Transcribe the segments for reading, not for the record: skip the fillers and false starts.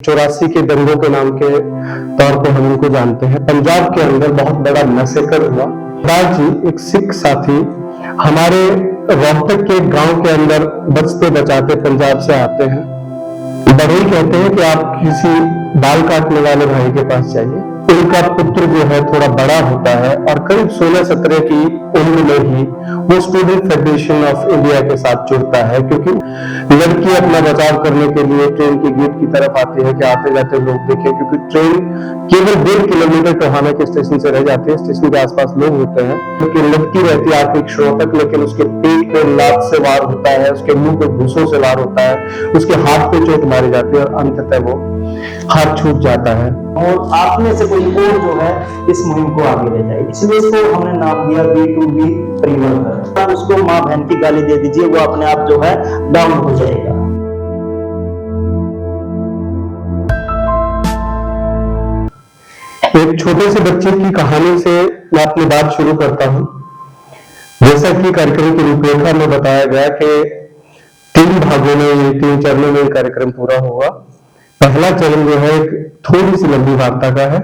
84 के दंगों के नाम के तौर पे हम इनको जानते हैं। पंजाब के अंदर बहुत बड़ा मैसेकर हुआ। सरदार जी एक सिख साथी हमारे रोहतक के गांव के अंदर बचते बचाते पंजाब से आते हैं। बड़े कहते हैं कि आप किसी बाल काटने वाले भाई के पास जाइए। उनका पुत्र जो है थोड़ा बड़ा होता है और करीब 16-17 की उम्र में ही वो स्टूडेंट फेडरेशन ऑफ इंडिया के साथ जुड़ता है, क्योंकि लड़की अपना बचाव करने के लिए ट्रेन की गेट की तरफ आती है कि आते जाते लोग देखें, क्योंकि ट्रेन केवल 1.5 किलोमीटर टोहाना के स्टेशन से रह जाती है। स्टेशन के आसपास लोग होते हैं, क्योंकि लड़की रहती है आर्थिक श्रोतक, लेकिन उसके पेट पे लात से वार होता है, उसके मुंह पे घूसों से वार होता है, उसके हाथ पे चोट मारी जाती है और अंततः वो हाथ छूट जाता है। और आप में से कोई और जो है इस मुहिम को आगे ले जाए, इसलिए इसको हमने नाम दिया B2B परिवर्तन। आप उसको माँ बहन की गाली दे दीजिए, वो अपने आप जो है डाउन हो जाएगा। एक छोटे से बच्चे की कहानी से मैं अपनी बात शुरू करता हूं। जैसा कि कार्यक्रम की रूपरेखा में बताया गया कि 3 भागों में 3 चरणों में कार्यक्रम पूरा होगा। पहला चरण जो है एक थोड़ी सी लंबी वार्ता का है,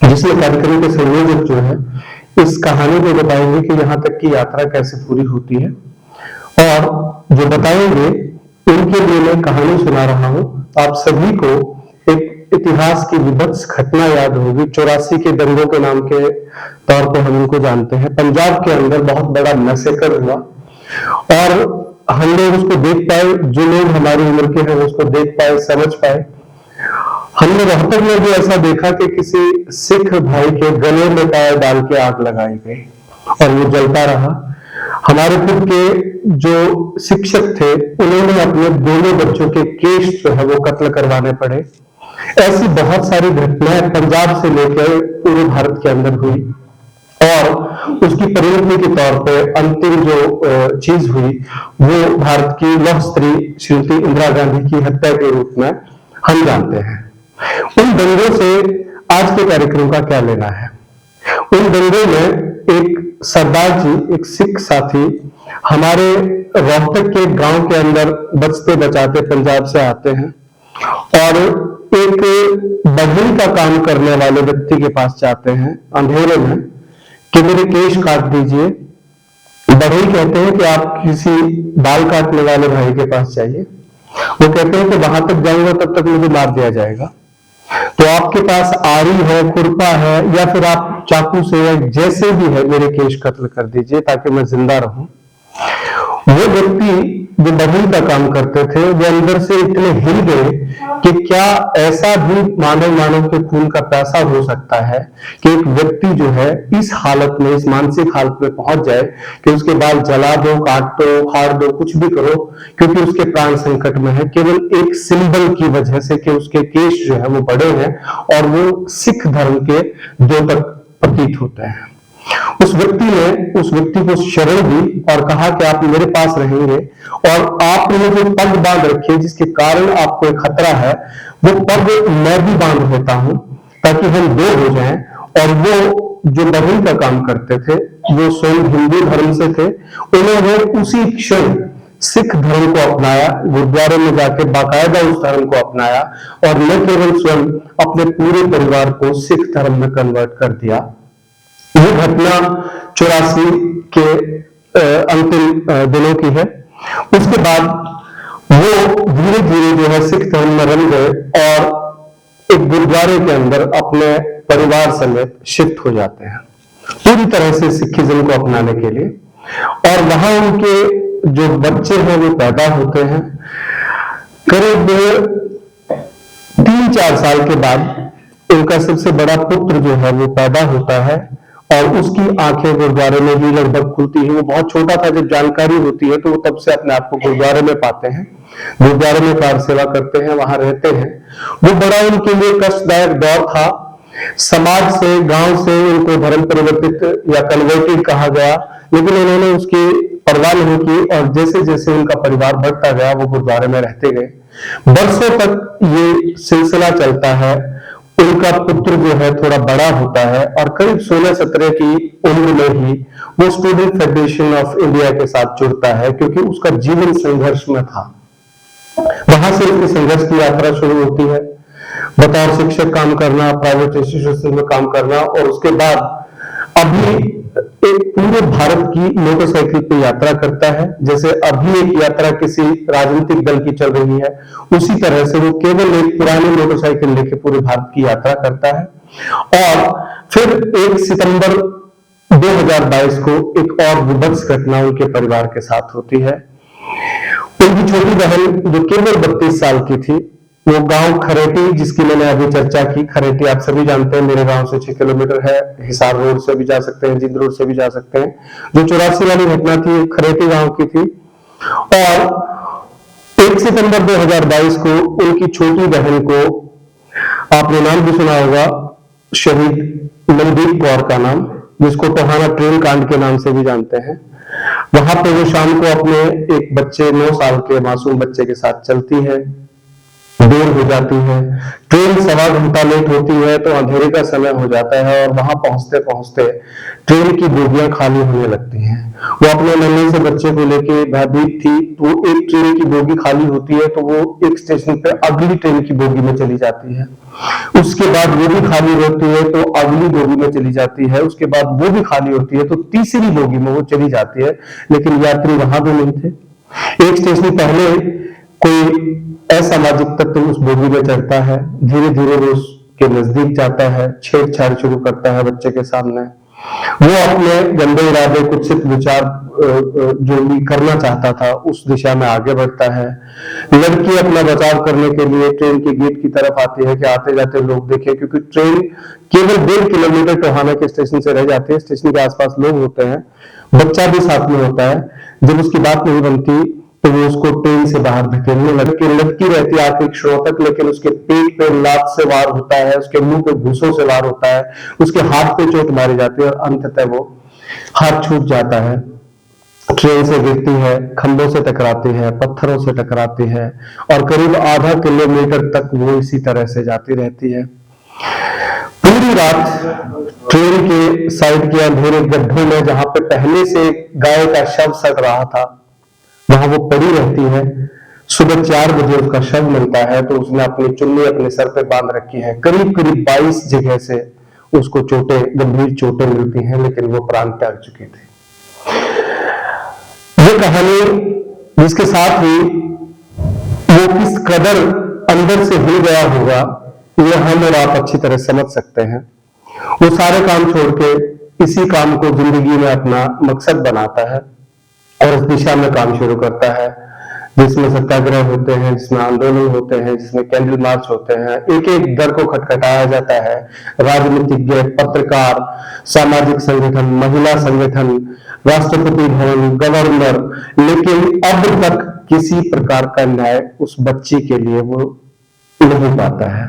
जिसमें कार्यक्रम के संयोजक जो है इस कहानी को बताएंगे कि यहाँ तक की यात्रा कैसे पूरी होती है, और जो बताएंगे उनके लिए मैं कहानी सुना रहा हूं। आप सभी को एक इतिहास की विभत्स घटना याद होगी। 84 के दंगों के नाम के तौर पे हम इनको जानते हैं। पंजाब के अंदर बहुत बड़ा मैसेकर हुआ और हम लोग उसको देख पाए, जो लोग हमारी उम्र के हैं उसको देख पाए, समझ पाए। हमने रोहतक में भी ऐसा देखा कि किसी सिख भाई के गले में टायर डाल के आग लगाई गई और वो जलता रहा। हमारे खुद के जो शिक्षक थे उन्होंने अपने दोनों बच्चों के केस जो है वो कत्ल करवाने पड़े। ऐसी बहुत सारी घटनाएं पंजाब से लेकर पूरे भारत के अंदर हुई और उसकी परिणति के तौर पे अंतिम जो चीज हुई वो भारत की लौह स्त्री श्रीमती इंदिरा गांधी की हत्या के रूप में हम जानते हैं। उन दंगों से आज के कार्यक्रम का क्या लेना है? उन दंगों में एक सरदार जी एक सिख साथी हमारे रोहतक के गांव के अंदर बचते बचाते पंजाब से आते हैं और एक बघेल का काम करने वाले व्यक्ति के पास जाते हैं अंधेरे में कि मेरे केश काट दीजिए। बघेल कहते हैं कि आप किसी बाल काटने वाले भाई के पास जाइए। वो कहते हैं कि वहां तक जाऊंगा तब तक मुझे मार दिया जाएगा, तो आपके पास आरी है, खुरपा है, या फिर आप चाकू से जैसे भी है मेरे केश कत्ल कर दीजिए ताकि मैं जिंदा रहूं। वो व्यक्ति जो बघेल का काम करते थे वो अंदर से इतने हिल गए कि क्या ऐसा भी मानव के खून का प्यासा हो सकता है कि एक व्यक्ति जो है इस हालत में, इस मानसिक हालत में पहुंच जाए कि उसके बाल जला दो, काट दो, फाड़ दो, कुछ भी करो, क्योंकि उसके प्राण संकट में है, केवल एक सिंबल की वजह से कि उसके केश जो है वो बड़े हैं और वो सिख धर्म के द्योतक प्रतीत होते हैं। उस व्यक्ति को शरण दी और कहा कि आप मेरे पास रहेंगे और आपने जो पग बांध रखे जिसके कारण आपको एक खतरा है, वो पग मैं भी बांध देता हूं ताकि हम 2 हो जाएं। और वो जो बघेल का काम करते थे वो स्वयं हिंदू धर्म से थे। उन्होंने उसी क्षण सिख धर्म को अपनाया, गुरुद्वारे में जाके बाकायदा उस धर्म को अपनाया और न केवल स्वयं अपने पूरे परिवार को सिख धर्म में कन्वर्ट कर दिया। ये घटना 84 के अंतिम दिनों की है। उसके बाद वो धीरे धीरे जो है सिख धर्म में रम गए और एक गुरुद्वारे के अंदर अपने परिवार समेत शिफ्ट हो जाते हैं पूरी तरह से सिखिज्म को अपनाने के लिए। और वहां उनके जो बच्चे हैं वो पैदा होते हैं। करीब 3-4 साल के बाद उनका सबसे बड़ा पुत्र जो है वो पैदा होता है और उसकी आंखें गुरुद्वारे में ही लगभग खुलती है। वो बहुत छोटा था, जब जानकारी होती है तो वो तब से अपने आप को गुरुद्वारे में पाते हैं, गुरुद्वारे में कार सेवा करते हैं, वहां रहते हैं। वो बड़ा उनके लिए कष्टदायक दौर था। समाज से, गांव से उनको धर्म परिवर्तित या कन्वर्टेड कहा गया, लेकिन उन्होंने उसकी परवाह नहीं की और जैसे जैसे उनका परिवार बढ़ता गया वो गुरुद्वारे में रहते गए। बरसों तक ये सिलसिला चलता है। उनका पुत्र जो है थोड़ा बड़ा होता है और करीब 16-17 की उम्र में ही वो स्टूडेंट फेडरेशन ऑफ इंडिया के साथ जुड़ता है, क्योंकि उसका जीवन संघर्ष में था। वहां से उसकी संघर्ष की यात्रा शुरू होती है। बतौर शिक्षक काम करना, प्राइवेट इंस्टीट्यूशन में काम करना, और उसके बाद अभी एक पूरे भारत की मोटरसाइकिल पे यात्रा करता है। जैसे अभी एक यात्रा किसी राजनीतिक दल की चल रही है, उसी तरह से वो केवल एक पुरानी मोटरसाइकिल लेके पूरे भारत की यात्रा करता है। और फिर 1 सितंबर 2022 को एक और विभत्स घटना उनके परिवार के साथ होती है। उनकी छोटी बहन जो केवल 32 साल की थी, वो गांव खरेटी, जिसकी मैंने अभी चर्चा की, खरेटी आप सभी जानते हैं, मेरे गांव से 6 किलोमीटर है, हिसार रोड से भी जा सकते हैं, जिंद रोड से भी जा सकते हैं। जो 84 वाली घटना थी, खरेटी गांव की थी। और 1 सितंबर 2022 को उनकी छोटी बहन को, आपने नाम भी सुना होगा, शहीद मनदीप कौर का नाम, जिसको टोहाना ट्रेन कांड के नाम से भी जानते हैं, वहां पे वो शाम को अपने एक बच्चे 9 साल के मासूम बच्चे के साथ चलती है। देर हो जाती है, ट्रेन 1.25 घंटा लेट होती है, तो अंधेरे का समय हो जाता है, और वहां पहुंचते पहुंचते ट्रेन की बोगियां खाली होने लगती हैं। वो अपने नन्हे से बच्चे को लेके भयभीत थी, तो एक ट्रेन की बोगी खाली होती है तो वो एक स्टेशन पे अगली ट्रेन की बोगी में चली जाती है। उसके बाद वो भी खाली होती है तो अगली बोगी में चली जाती है, उसके बाद वो भी खाली होती है तो तीसरी बोगी में वो चली जाती है। लेकिन यात्री वहां भी नहीं थे। एक स्टेशन पहले कोई असामाजिक तत्व उस बोगी में चढ़ता है, धीरे धीरे वो उसके नजदीक जाता है, छेड़छाड़ शुरू करता है बच्चे के सामने। वो अपने गंदे इरादे, कुत्सित विचार जो भी करना चाहता था उस दिशा में आगे बढ़ता है। लड़की अपना बचाव करने के लिए ट्रेन के गेट की तरफ आती है कि आते जाते लोग देखें, क्योंकि ट्रेन केवल 1.5 किलोमीटर टोहाना के स्टेशन से रह जाती है। स्टेशन के आसपास लोग होते हैं, बच्चा भी साथ में होता है। जब उसकी बात नहीं बनती तो वो उसको ट्रेन से बाहर धकेलने लटकी रहती है आखिरी क्षणों तक, लेकिन उसके पेट पे लात से वार होता है, उसके मुंह पे घूसों से वार होता है, उसके हाथ पे चोट मारी जाती है, और अंततः वो हाथ छूट जाता है। ट्रेन से गिरती है, खंभों से टकराती है, पत्थरों से टकराती है, और करीब आधा किलोमीटर तक वो इसी तरह से जाती रहती है। पूरी रात ट्रेन के साइड के अंधेरे गड्ढों में, जहां पे पहले से गाय का शव सड़ रहा था, वहां वो पड़ी रहती है। सुबह 4 बजे उसका शव मिलता है, तो उसने अपनी चुन्नी अपने सर पे बांध रखी है। करीब करीब 22 जगह से उसको गंभीर चोटें मिलती हैं, लेकिन वो प्राण त्याग चुकी थी। ये कहानी जिसके साथ ही वो किस कदर अंदर से हिल गया होगा, ये हम और आप अच्छी तरह समझ सकते हैं। वो सारे काम छोड़ के इसी काम को जिंदगी में अपना मकसद बनाता है और इस दिशा में काम शुरू करता है, जिसमें सत्याग्रह होते हैं, जिसमें आंदोलन होते हैं, जिसमें कैंडल मार्च होते हैं, एक एक दर को खटखटाया जाता है। राजनीतिज्ञ, पत्रकार, सामाजिक संगठन, महिला संगठन, राष्ट्रपति भवन, गवर्नर, लेकिन अब तक किसी प्रकार का न्याय उस बच्ची के लिए वो नहीं पाता है।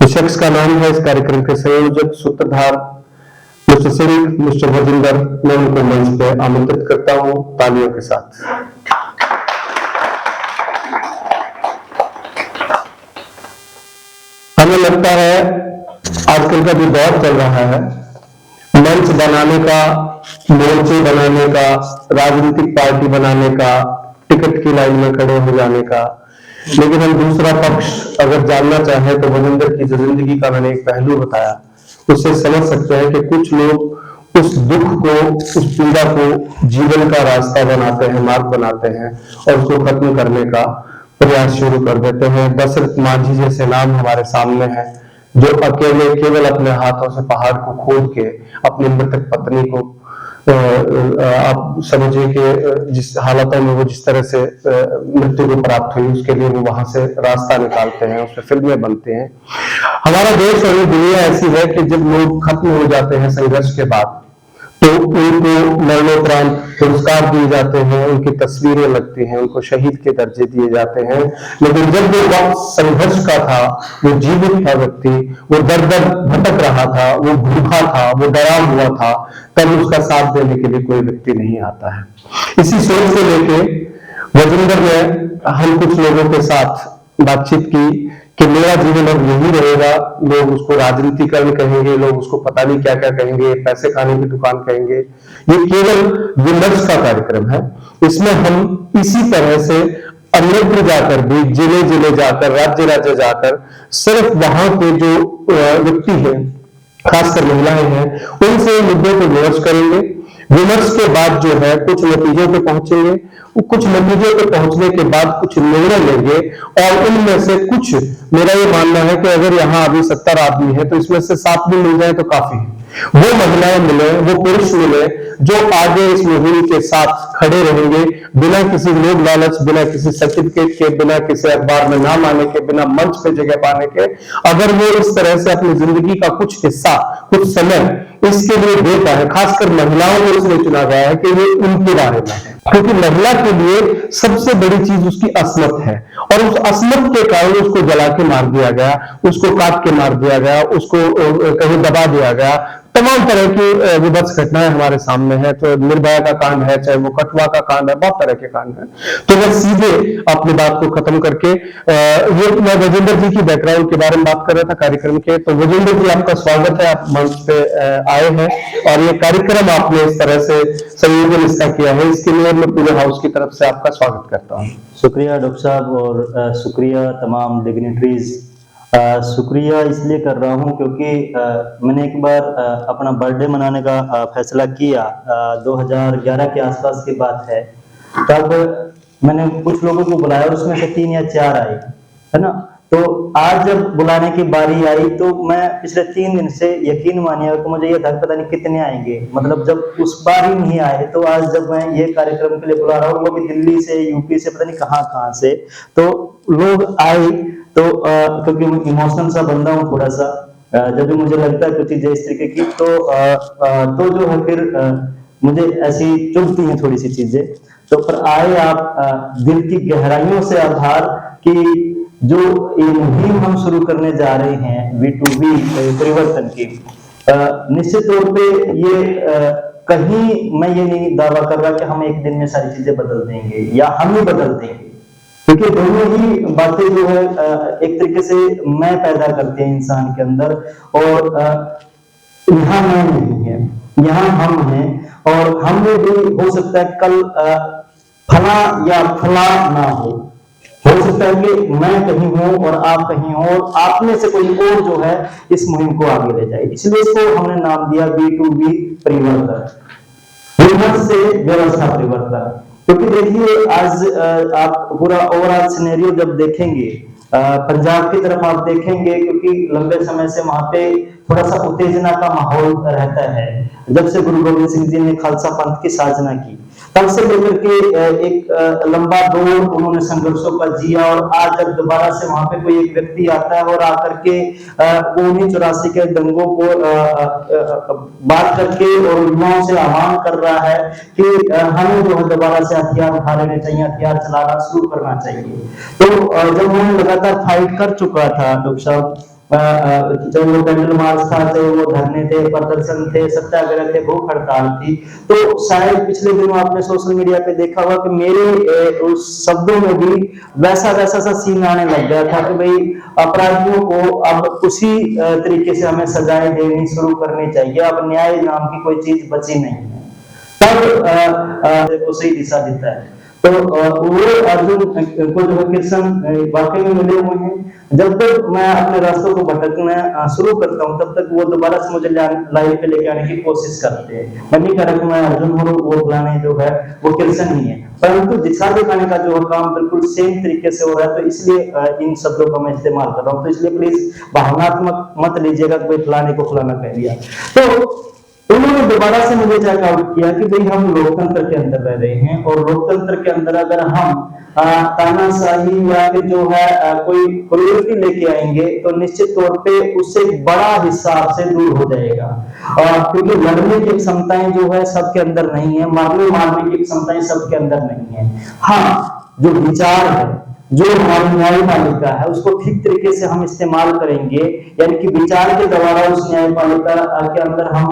उस शख्स का नाम है, इस कार्यक्रम के संयोजक, सूत्रधार मिस्टर सिंह, मिस्टर भजिंदर। मैं उनको मंच पे आमंत्रित करता हूं तालियों के साथ। हमें लगता है आजकल का जो दौर चल रहा है, मंच बनाने का, मोर्चे बनाने का, राजनीतिक पार्टी बनाने का, टिकट की लाइन में खड़े हो जाने का, लेकिन हम दूसरा पक्ष अगर जानना चाहें तो भजिंदर की जो जिंदगी का मैंने एक पहलू बताया, उससे समझ सकते हैं कि कुछ लोग उस दुख को, उस पीड़ा को जीवन का रास्ता बनाते हैं, मार्ग बनाते हैं, और उसको खत्म करने का प्रयास शुरू कर देते हैं। दशरथ मांझी जैसे नाम हमारे सामने हैं, जो अकेले केवल अपने हाथों से पहाड़ को खोद के अपनी मृतक पत्नी को, आप समझिए कि जिस हालतों में वो जिस तरह से मृत्यु को प्राप्त हुई, उसके लिए वो वहां से रास्ता निकालते हैं, उस पर फिल्में बनते हैं। हमारा देश और ये दुनिया ऐसी है कि जब लोग खत्म हो जाते हैं संघर्ष के बाद, तो उनको मरणोपरांत पुरस्कार दिए जाते हैं, उनकी तस्वीरें लगती हैं, उनको शहीद के दर्जे दिए जाते हैं। लेकिन जब वो वक्त संघर्ष का था, वो जीवित था व्यक्ति, वो दर दर भटक रहा था, वो भूखा था, वो डरा हुआ था, तब उसका साथ देने के लिए कोई व्यक्ति नहीं आता है। इसी सोच से लेके भजिंदर ने हम कुछ लोगों के साथ बातचीत की कि मेरा जीवन अब यही रहेगा। लोग उसको राजनीतिकरण कहेंगे, लोग उसको पता नहीं क्या क्या कहेंगे, पैसे खाने की दुकान कहेंगे। ये केवल विमर्श का कार्यक्रम है, इसमें हम इसी तरह से अन्यत्र जाकर भी, जिले जिले जाकर, राज्य राज्य जाकर, सिर्फ वहां के जो व्यक्ति हैं, खासकर महिलाएं हैं, उनसे मुद्दों पर विमर्श करेंगे। विमर्श के बाद जो है कुछ नतीजों पे पहुंचेंगे, कुछ नतीजों पे पहुंचने के बाद कुछ निर्णय लेंगे, और उनमें से कुछ, मेरा ये मानना है कि अगर यहाँ अभी 70 आदमी है तो इसमें से 7 भी मिल जाए तो काफी है। वो महिलाएं मिले, वो पुरुष मिले जो आगे इस मुहिम के साथ खड़े रहेंगे, बिना किसी लोभ लालच, बिना किसी सर्टिफिकेट के, बिना किसी अखबार में नाम आने के, बिना मंच पे जगह पाने के, अगर वो इस तरह से अपनी जिंदगी का कुछ हिस्सा, कुछ समय इसके लिए देता है। खासकर महिलाओं को इसलिए चुना गया है कि ये उनके बारे में है, क्योंकि महिला के लिए सबसे बड़ी चीज उसकी अस्मत है, और उस अस्मत के कारण उसको जला के मार दिया गया, उसको काट के मार दिया गया, उसको कहीं दबा दिया गया। तमाम तरह की विभत्स घटनाएं हमारे सामने है। तो निर्भया का कांड है, चाहे वो कठुआ का कांड है, बहुत तरह के कांड है। तो मैं सीधे अपनी बात को खत्म करके ये मैं विजेंद्र जी की बैकग्राउंड के बारे में बात कर रहा था कार्यक्रम के। तो विजेंद्र जी, आपका स्वागत है, आप मंच पे आए हैं और ये कार्यक्रम आपने इस तरह से संयोजन इसका किया है, इसके लिए मैं पूरे हाउस की तरफ से आपका स्वागत करता हूँ। शुक्रिया डॉक्टर साहब, और शुक्रिया तमाम डिग्निटरीज। शुक्रिया इसलिए कर रहा हूं क्योंकि मैंने एक बार अपना बर्थडे मनाने का फैसला किया, 2011 के आसपास की बात है। तब मैंने कुछ लोगों को बुलाया, उसमें से 3 या 4 आए, है ना। तो आज जब बुलाने की बारी आई तो मैं पिछले 3 दिन से, यकीन मानिए कि मुझे ये था पता नहीं कितने आएंगे, मतलब जब उस बार ही नहीं आए तो आज जब मैं ये कार्यक्रम के लिए बुला रहा हूँ, वो भी दिल्ली से, यूपी से, पता नहीं कहाँ से, तो लोग आए। तो क्योंकि मैं इमोशनल सा बंदा हूँ थोड़ा सा, जब भी मुझे लगता है कुछ चीजें इस तरीके की तो जो है फिर मुझे ऐसी चुभती हैं थोड़ी सी चीजें। तो पर आए आप, दिल की गहराइयों से आभार कि जो ये मुहिम हम शुरू करने जा रहे हैं V2V परिवर्तन की, निश्चित तौर पे ये कहीं मैं ये नहीं दावा कर रहा कि हम एक दिन में सारी चीजें बदल देंगे या हम ही बदल देंगे, क्योंकि दोनों ही बातें जो है एक तरीके से मैं पैदा करते हैं इंसान के अंदर, और यहाँ मैं नहीं है, यहाँ हम हैं, और हम में भी हो सकता है कल फला या फला ना हो सकता है कि मैं कहीं हूं और आप कहीं हो, और आप में से कोई और जो है इस मुहिम को आगे ले जाए। इसलिए इसको हमने नाम दिया V2V परिवर्तन, विमर्श से व्यवस्था परिवर्तन। क्योंकि देखिए आज आप पूरा ओवरऑल सिनेरियो जब देखेंगे, पंजाब की तरफ आप देखेंगे, क्योंकि लंबे समय से वहां पे थोड़ा सा उत्तेजना का माहौल रहता है। जब से गुरु गोविंद सिंह जी ने खालसा पंथ की साधना की, तब से लेकर के एक लंबा दौर उन्होंने संघर्षों का जिया, और आज जब दोबारा से वहां पे कोई एक व्यक्ति आता है और आकर के 1984 के दंगों को बात करके और युवाओं से आह्वान कर रहा है कि हमें जो है दोबारा से हथियार उठा लेने चाहिए, हथियार चलाना शुरू करना चाहिए। तो जब उन्होंने लगातार फाइट कर चुका था डॉक्टर साहब, जब वो कैंडल मार्च था, चाहे वो धरने थे, प्रदर्शन थे, सत्याग्रह थे, भूख हड़ताल थी, तो शायद पिछले दिनों आपने सोशल मीडिया पे देखा होगा कि मेरे उस शब्दों में भी वैसा सा सीन आने लग गया था कि भाई अपराधियों को अब उसी तरीके से हमें सजाएं देनी शुरू करनी चाहिए, अब न्याय नाम की कोई चीज बची नहीं है, तब वो सही दिशा देता है। तो वो अर्जुन को जो है कृष्ण वाकई में मिले हुए हैं। जब तक मैं अपने रास्तों को भटकना शुरू करता हूँ, तब तक वो दोबारा से मुझे लाइन पे लेके आने की कोशिश करते हैं। मैं नहीं कह रहा कि मैं अर्जुन हूँ, वो बुलाने जो है वो कृष्ण ही है, परंतु दिशा दिखाने का जो काम बिल्कुल सेम तरीके से हो रहा है। तो इसलिए इन शब्दों का मैं इस्तेमाल कर रहा हूँ। तो इसलिए प्लीज भावनात्मक मत लीजिएगा कि फलाने को फलाना कह दिया। तो उन्होंने दोबारा से मुझे चेक आउट किया कि भाई हम लोकतंत्र के अंदर रह रहे हैं, और लोकतंत्र के अंदर अगर हम तानाशाही या फिर जो है कोई क्रूरती लेके आएंगे तो निश्चित तौर पे उससे बड़ा हिस्सा आपसे दूर हो जाएगा। क्योंकि लड़ने की क्षमताएं जो है सबके अंदर नहीं है, मारने की क्षमताएं सबके अंदर नहीं है। हाँ, जो विचार है, जो हमारी न्यायपालिका है उसको ठीक तरीके से हम इस्तेमाल करेंगे, यानी कि विचार के द्वारा उस न्यायपालिका के अंदर हम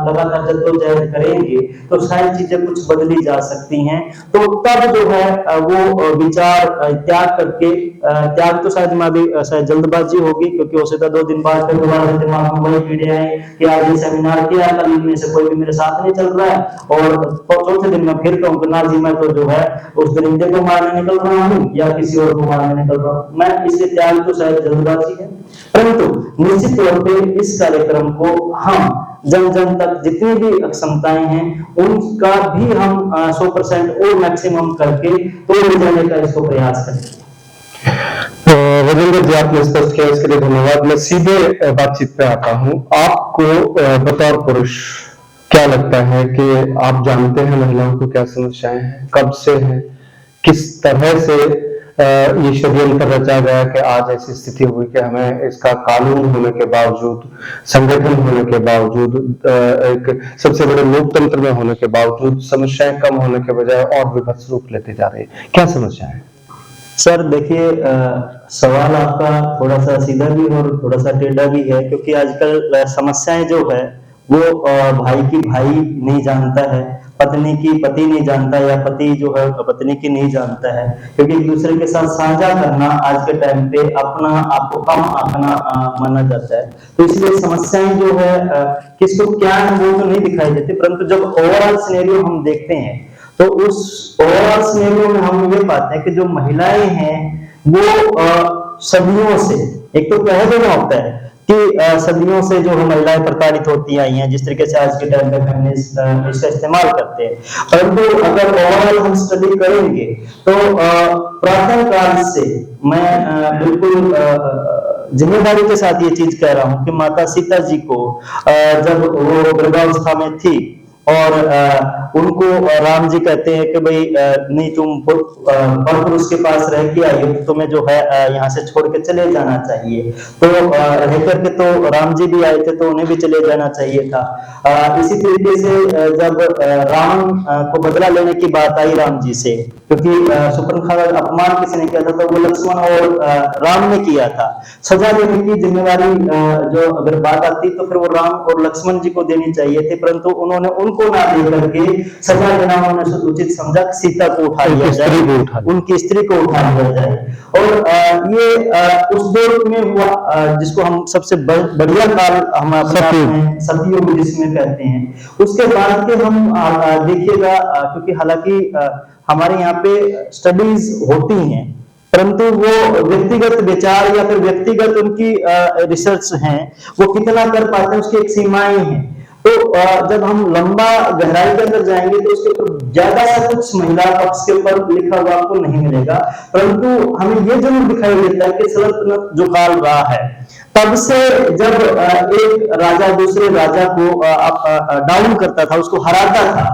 लगातार जद्दोजहद करेंगे, तो शायद चीजें कुछ बदली जा सकती हैं। तो तब जो है वो विचार त्याग करके, त्याग तो शायद मैं भी शायद जल्दबाजी होगी, क्योंकि हो सकता 2 दिन बाद फिर दोबारा दिमाग में वही कीड़े आए कि आज ये सेमिनार किया, कल इनमें से कोई भी मेरे साथ नहीं चल रहा है, और चौथे दिन में फिर कहूँ ना जी मैं तो जो है उस दरिंदे को मारने निकल रहा हूँ या किसी और को मारने निकल रहा हूँ। मैं इसे त्याग तो शायद जल्दबाजी है, परंतु निश्चित तौर पे इस कार्यक्रम को हम जन जन तक जितनी भी क्षमताएं हैं उनका भी हम 100% और मैक्सिमम करके तो ले जाने का इसको प्रयास करेंगे। राजेंद्र जी, आपने स्पष्ट किया, इसके लिए धन्यवाद। मैं सीधे बातचीत पे आता हूँ। आपको बतौर पुरुष क्या लगता है कि आप जानते हैं महिलाओं को क्या समस्याएं हैं, कब से हैं, किस तरह से ये षड्यंत्र रचा गया कि आज ऐसी स्थिति हुई कि हमें इसका कानून होने के बावजूद, संगठन होने के बावजूद, एक सबसे बड़े लोकतंत्र में होने के बावजूद समस्याएं कम होने के बजाय और विभत्स रूप लेती जा रही है। क्या समस्याएं हैं? सर देखिए, सवाल आपका थोड़ा सा सीधा भी और थोड़ा सा टेढ़ा भी है, क्योंकि आजकल समस्याएं जो है वो भाई की भाई नहीं जानता है, पत्नी की पति नहीं जानता, या पति जो है पत्नी की नहीं जानता है, क्योंकि एक दूसरे के साथ साझा करना आज के टाइम पे अपना आपको कम आंकना माना जाता है। तो इसलिए समस्याएं जो है किसको क्या है वो तो नहीं दिखाई देती, परंतु जब ओवरऑल सिनेरियो हम देखते हैं तो उस ओवरऑल सिनेरियो में हम ये पाते हैं कि जो महिलाएं हैं वो सदियों से, एक तो कह देना होता है कि सदियों से जो महिलाएं प्रताड़ित होती आई हैं, जिस तरीके से आज के टाइम में फेमिनिस्ट इसका इस्तेमाल करते हैं, परंतु अगर ओवरऑल हम स्टडी करेंगे तो प्राचीन काल से, मैं बिल्कुल जिम्मेदारी के साथ ये चीज कह रहा हूं कि माता सीता जी को जब वो गर्भावस्था में थी और उनको राम जी कहते हैं कि भाई नहीं, तुम पुरुष के पास रह के आई हो, तो तुम्हें जो है यहाँ से छोड़ के चले जाना चाहिए। तो रह करके तो राम जी भी आए थे तो उन्हें भी चले जाना चाहिए था। इसी तरीके से जब राम को बदला लेने की बात आई राम जी से, क्योंकि सुपर्णखा का अपमान किसी ने किया था तो वो लक्ष्मण और राम ने किया था। सजा देने की जिम्मेवारी जो अगर बात आती तो फिर वो राम और लक्ष्मण जी को देनी चाहिए थी, परंतु उन्होंने उनको ना दे करके सजा देना उन्होंने उचित समझा, सीता को उठा लिया जाए, उनकी स्त्री को उठा लिया जाए। और ये उस दौर में हुआ जिसको हम सबसे बढ़िया काल हम सतयुग जिसमें कहते हैं। उसके बाद के हम देखिएगा, क्योंकि हालांकि हमारे यहाँ पे स्टडीज होती हैं, परंतु वो व्यक्तिगत विचार या फिर व्यक्तिगत उनकी रिसर्च हैं, वो कितना कर पाते हैं उसकी एक सीमाएं हैं। तो जब हम लंबा गहराई के अंदर जाएंगे तो उसके ऊपर ज्यादा सा कुछ महिला पक्ष के ऊपर लिखा हुआ आपको नहीं मिलेगा, परंतु हमें ये जरूर दिखाई देता है कि सल्तनत जो काल रहा है तब से जब एक राजा दूसरे राजा को डाउन करता था, उसको हराता था,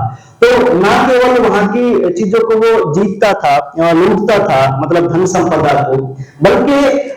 तो ना केवल वहां की चीजों को वो जीतता था, लूटता था, मतलब धन संपदा को, बल्कि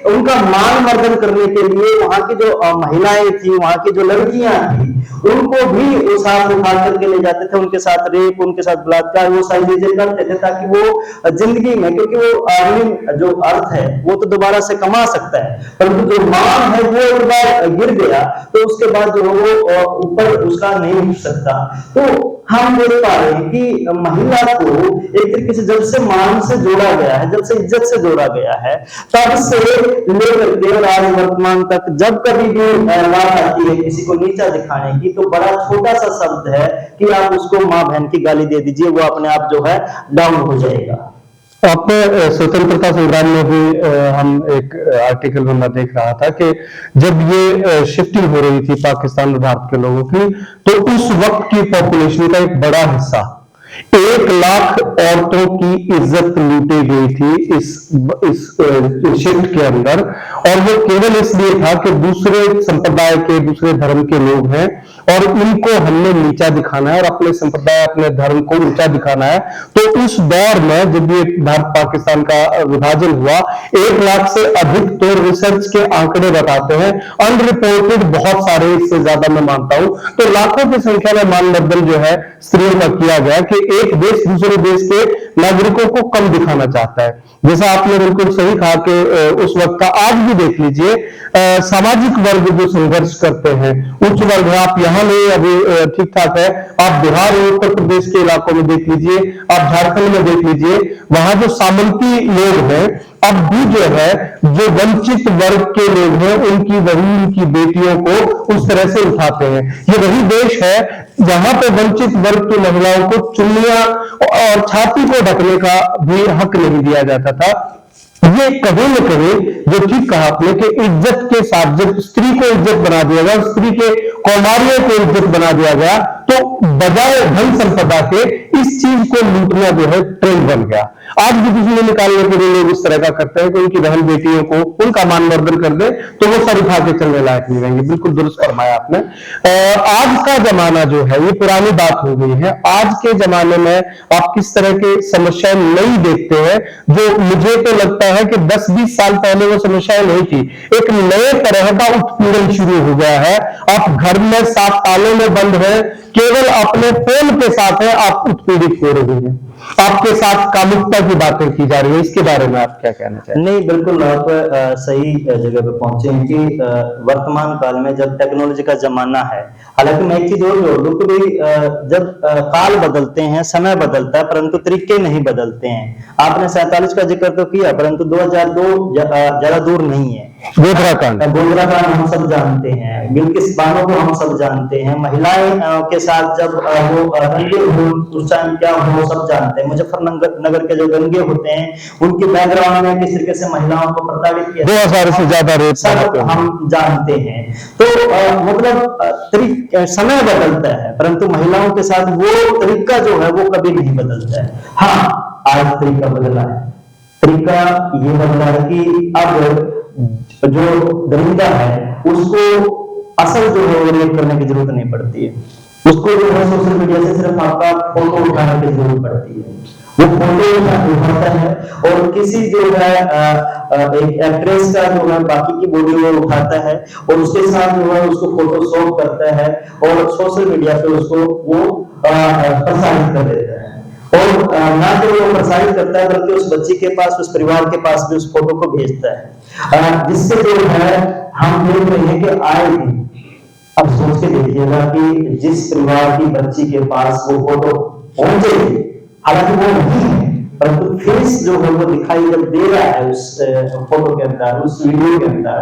उनका मान मर्दन करने के लिए वहां की जो महिलाएं थी, वहां की जो लड़कियां थी, उनको भी वो साथ उठा करके ले जाते थे, उनके साथ रेप, उनके साथ बलात्कार, वो सारी चीजें करते थे ताकि वो जिंदगी में, क्योंकि वो आदमी जो अर्थ है वो तो दोबारा से कमा सकता है, परंतु जो मान है वो एक बार गिर गया तो उसके बाद जो वो ऊपर उसका नहीं उठ सकता। तो हम देख पा रहे हैं कि महिला को एक तरीके से जब से मान से जोड़ा गया है, जब से इज्जत से जोड़ा गया है, तब से लेकर के और आज वर्तमान तक जब कभी भी बात आती है किसी को नीचा दिखाने की, तो बड़ा छोटा सा शब्द है कि आप उसको माँ बहन की गाली दे दीजिए, वो अपने आप जो है डाउन हो जाएगा। आपने स्वतंत्रता संग्राम में भी हम एक आर्टिकल में मैं देख रहा था कि जब ये शिफ्टिंग हो रही थी पाकिस्तान और भारत के लोगों की, तो उस वक्त की पॉपुलेशन का एक बड़ा हिस्सा, 1 लाख औरतों की इज्जत लूटी गई थी इस शिफ्ट के अंदर, और वो केवल इसलिए था कि दूसरे संप्रदाय के, दूसरे धर्म के लोग हैं और इनको हमने नीचा दिखाना है और अपने संप्रदाय अपने धर्म को ऊंचा दिखाना है। तो उस दौर में जब ये भारत पाकिस्तान का विभाजन हुआ, 1 लाख से अधिक तो रिसर्च के आंकड़े बताते हैं, अनरिपोर्टेड बहुत सारे, इससे ज्यादा मैं मानता हूं, तो लाखों की संख्या में मानवर्धन जो है स्त्रियों का किया गया कि एक देश दूसरे देश के नागरिकों को कम दिखाना चाहता है। जैसा आपने बिल्कुल सही कहा कि उस वक्त का आज भी देख लीजिए, सामाजिक वर्ग जो संघर्ष करते हैं, उच्च वर्ग है, आप यहाँ नहीं अभी ठीक ठाक है, आप बिहार और उत्तर प्रदेश के इलाकों में देख लीजिए, आप झारखंड में देख लीजिए, वहां जो सामंती लोग हैं अब भी जो है, जो वंचित वर्ग के लोग हैं, उनकी बहू उनकी बेटियों को उस तरह से उठाते हैं। ये वही देश है जहां पे वंचित वर्ग की महिलाओं को चुन्नियां और छाती को ढकने का भी हक नहीं दिया जाता था। ये कभी न कभी, जो ठीक कहा आपने कि इज्जत के साथ जब स्त्री को इज्जत बना दिया गया, स्त्री के कौमार्य को इज्जत बना दिया गया, तो बजाय धन संपदा के इस चीज को लूटना जो है ट्रेंड बन गया। आज भी बिजली निकालने के लिए लोग इस तरह का करते हैं कि उनकी बहन बेटियों को उनका मानवर्धन कर दे तो वो सर उठा के चलने लायक नहीं रहेंगे। बिल्कुल दुरुस्त फरमाया आपने। आज का जमाना जो है ये पुरानी बात हो गई है। आज के जमाने में आप किस तरह की समस्याएं नहीं देखते हैं, जो मुझे तो लगता है कि 10-20 साल पहले वो समस्याएं नहीं थी। एक नए तरह का उत्पीड़न शुरू हो गया है। आप घर में 7 तालों में बंद है, केवल अपने फोन के साथ है, आप उत्पीड़ित हो रहे हैं, आपके साथ कामुकता की बातें की जा रही है। इसके बारे में आप क्या कहना चाहेंगे? नहीं, बिल्कुल आप सही जगह पे पहुंचे हैं कि वर्तमान काल में जब टेक्नोलॉजी का जमाना है, हालांकि मैं एक चीज और जोड़ दूं कि जब काल बदलते हैं, समय बदलता है, परंतु तरीके नहीं बदलते हैं। आपने 47 का जिक्र तो किया, परंतु 2002 ज्यादा दूर नहीं है। गोधरा कांड हम सब जानते हैं, बिल्किस बानो को हम सब जानते हैं, महिलाएं के साथ जब वो दंगे हुए उस टाइम क्या हो सब जानते हैं। मुजफ्फरनगर के जो दंगे होते हैं उनके बैकग्राउंड में किस तरीके से महिलाओं को प्रताड़ित किया 2000 से ज्यादा रेप सब हम जानते हैं। तो मतलब समय बदलता है, परंतु महिलाओं के साथ वो तरीका जो है वो कभी नहीं बदलता है। हाँ, आज तरीका बदला है। तरीका ये बदला है कि अब जो दरिंदा है उसको असल जो है वो रेप करने की जरूरत नहीं पड़ती है। उसको जो है सोशल मीडिया से सिर्फ आपका फोटो उठाने की जरूरत पड़ती है। वो फोटो उठाता है और किसी जो है एक एक्ट्रेस का जो है बाकी की बॉडी वो उठाता है और उसके साथ जो है उसको फोटोशॉप करता है और सोशल मीडिया पे उसको वो प्रसारित कर देता है। और ना तो वो प्रसारित करता है बल्कि उस बच्ची के पास, उस परिवार के पास भी उस फोटो को भेजता है, जिससे जो है हम देख रहे हैं कि आए दिन, अब सोच के देखिएगा कि जिस परिवार की बच्ची के पास वो फोटो पहुंचेगी, हालांकि वो नहीं है, परंतु फेस जो है वो दिखाई जब दे रहा है उस फोटो के अंदर, उस वीडियो के अंदर,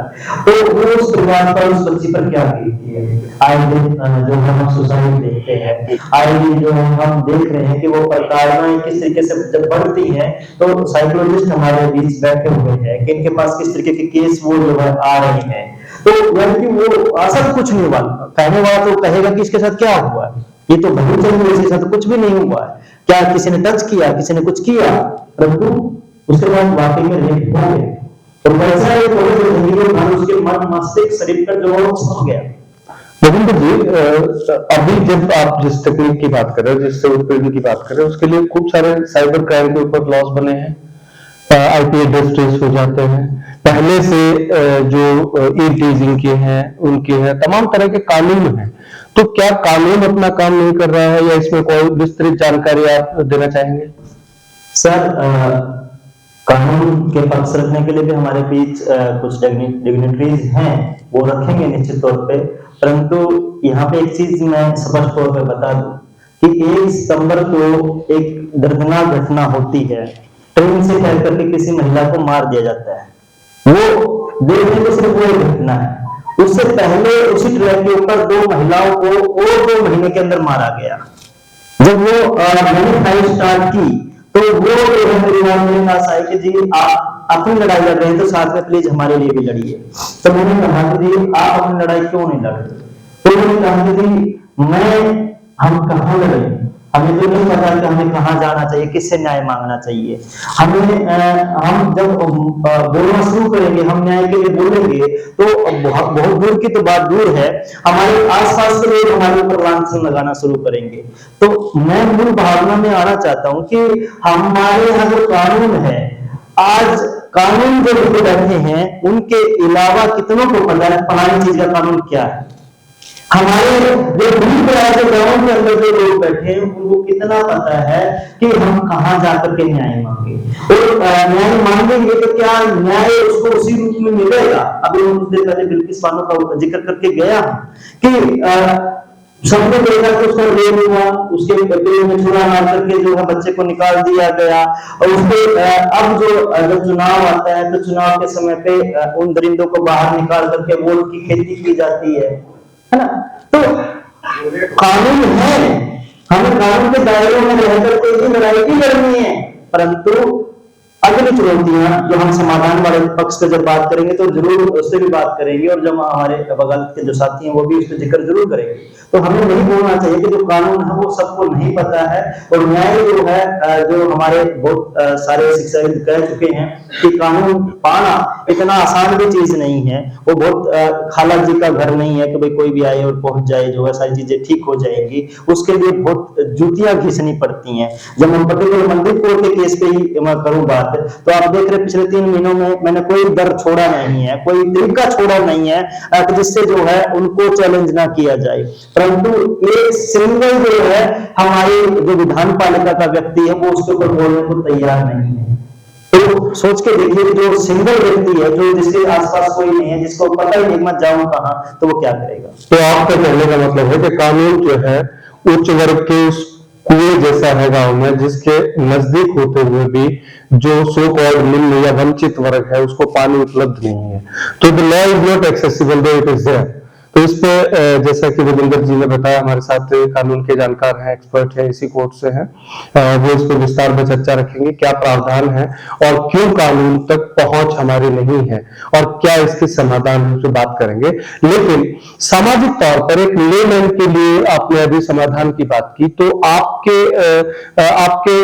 तो वो उस परिवार पर, उस बच्ची पर क्या बीतती है। आए दिन जो हम सोसाइटी देखते हैं, आए दिन जो हम देख रहे हैं कि वो प्रताड़नाएं किस तरीके से जब बढ़ती हैं, तो साइकोलॉजिस्ट हमारे बीच बैठे हुए हैं कि इनके पास किस तरीके के केस वो जो है आ रहे हैं। तो यानी कि वो असल कुछ नहीं हुआ, कहने वाला तो कहेगा कि इसके साथ क्या हुआ, ये तो बहुत चल इसके साथ कुछ भी नहीं हुआ है, क्या किसी ने टच किया, किसी ने कुछ किया, परंतु उसके बाद वाकई में रेप हो गया। तो वैसा एक उसके मन मस्तिष्क शरीर पर जो हो गया। रविंद्र जी, अभी जब आप जिस तकनीक की बात कर रहे हो, जिससे उत्पीड़न की बात कर रहे हो, उसके लिए खूब सारे साइबर क्राइम के ऊपर लॉस बने हैं, आईपी एड्रेस ट्रेस हो जाते हैं, पहले से जो टीजिंग के हैं उनके हैं, तमाम तरह के कानून हैं। तो क्या कानून अपना काम नहीं कर रहा है या इसमें कोई विस्तृत जानकारी आप देना चाहेंगे? सर, कानून के पक्ष रखने के लिए भी हमारे बीच कुछ डिग्निटरीज हैं, वो रखेंगे निश्चित तौर पे, परंतु यहाँ पे एक चीज मैं स्पष्ट तौर पे बता दूं कि 1 सितंबर को एक दर्दनाक घटना होती है, ट्रेन से तय करके किसी महिला को मार दिया जाता है। वो देखने को सिर्फ वो एक घटना है, उससे पहले उसी ट्रेन के ऊपर 2 महिलाओं को और 2 महीने के अंदर मारा गया। जब वो मैंने फाइट स्टार्ट की तो वो परिवार मेरे पास आए कि जी आप अपनी लड़ाई लड़ रहे हैं तो साथ में प्लीज हमारे लिए भी लड़िए। तो मैंने कहा कि जी आप अपनी लड़ाई क्यों नहीं लड़ रहे? तो मैंने कहा कि जी हम कहाँ लड़े, हमें तो नहीं पता कि हमें कहाँ जाना चाहिए, किससे न्याय मांगना चाहिए। हम जब बोलना शुरू करेंगे, हम न्याय के लिए बोलेंगे, तो बहुत बहुत दूर की तो बात दूर है, हमारे आसपास के लोग हमारे ऊपर लांछन लगाना शुरू करेंगे। तो मैं मूल भावना में आना चाहता हूँ कि हमारे यहाँ जो कानून है, आज कानून जो लिखे बैठे हैं उनके अलावा कितनों को पता है फलानी चीज का कानून क्या है। हमारे जो दूर दराज के गांवों के अंदर जो लोग बैठे हैं उनको कितना पता है कि हम कहाँ जाकर के न्याय मांगे, और न्याय मांगेंगे तो क्या न्याय उसको उसी रूप में मिलेगा। अभी हम कुछ देर पहले बिल्किस बानो का जिक्र करके गया कि सबने देखा कि उसका रेप हुआ, उसके पेट में छुरा मार करके जो है बच्चे को निकाल दिया गया, और उसके अब जो जब चुनाव आता है तो चुनाव के समय पे उन दरिंदों को बाहर निकाल करके वोट की खेती की जाती है ना। तो कानून है, हमें कानून के दायरे में रहकर के ही लड़ाई की लड़नी है, परंतु अगली चुनौतियां जो हम समाधान वाले पक्ष पे जब बात करेंगे तो जरूर उससे भी बात करेंगे, और जब हमारे बगल के जो साथी हैं वो भी उस पर जिक्र जरूर करेंगे। तो हमें नहीं बोलना चाहिए कि जो कानून है वो सबको नहीं पता है, और न्याय जो है जो हमारे बहुत सारे शिक्षाविद कह चुके हैं कि कानून पाना इतना आसान भी चीज नहीं है, वो बहुत खाला जी का घर नहीं है कि भाई कोई भी आए और पहुंच जाए, जो है सारी चीजें ठीक हो जाएंगी। उसके लिए बहुत जूतियां घिसनी पड़ती हैं। जब हम पर्टिकुलर मंदिर कोर्ट के केस पे ही मैं करूं बात, तो आप देख रहे पिछले 3 महीनों में मैंने कोई दर छोड़ा नहीं है, कोई तरीका छोड़ा नहीं है जिससे जो है उनको चैलेंज ना किया जाए। परंतु एक सिंगल जो है हमारी जो विधान पालिका का व्यक्ति है वो उसके ऊपर बोलने को तैयार नहीं है। तो सोच के देखिए कि जो सिंगल व्यक्ति है, जो जिसके आसपास कोई नहीं है, जिसको पता ही नहीं मैं जाऊं कहां, तो वो क्या करेगा। तो आपका कहने का मतलब है कि कानून जो है उच्च वर्ग के उस कुएं जैसा है गांव में, जिसके नजदीक होते हुए भी जो सो कॉल्ड निम्न या वंचित वर्ग है उसको पानी उपलब्ध नहीं है। तो the law is not accessible दो इट इज देयर। तो इस पे जैसा कि विजेंद्र जी ने बताया, हमारे साथ कानून के जानकार हैं, एक्सपर्ट हैं, इसी कोर्ट से हैं, वो इस पे विस्तार में चर्चा रखेंगे, क्या प्रावधान है और क्यों कानून तक पहुंच हमारी नहीं है और क्या इसके समाधान से बात करेंगे। लेकिन सामाजिक तौर पर एक लेमैन के लिए आपने अभी समाधान की बात की, तो आपके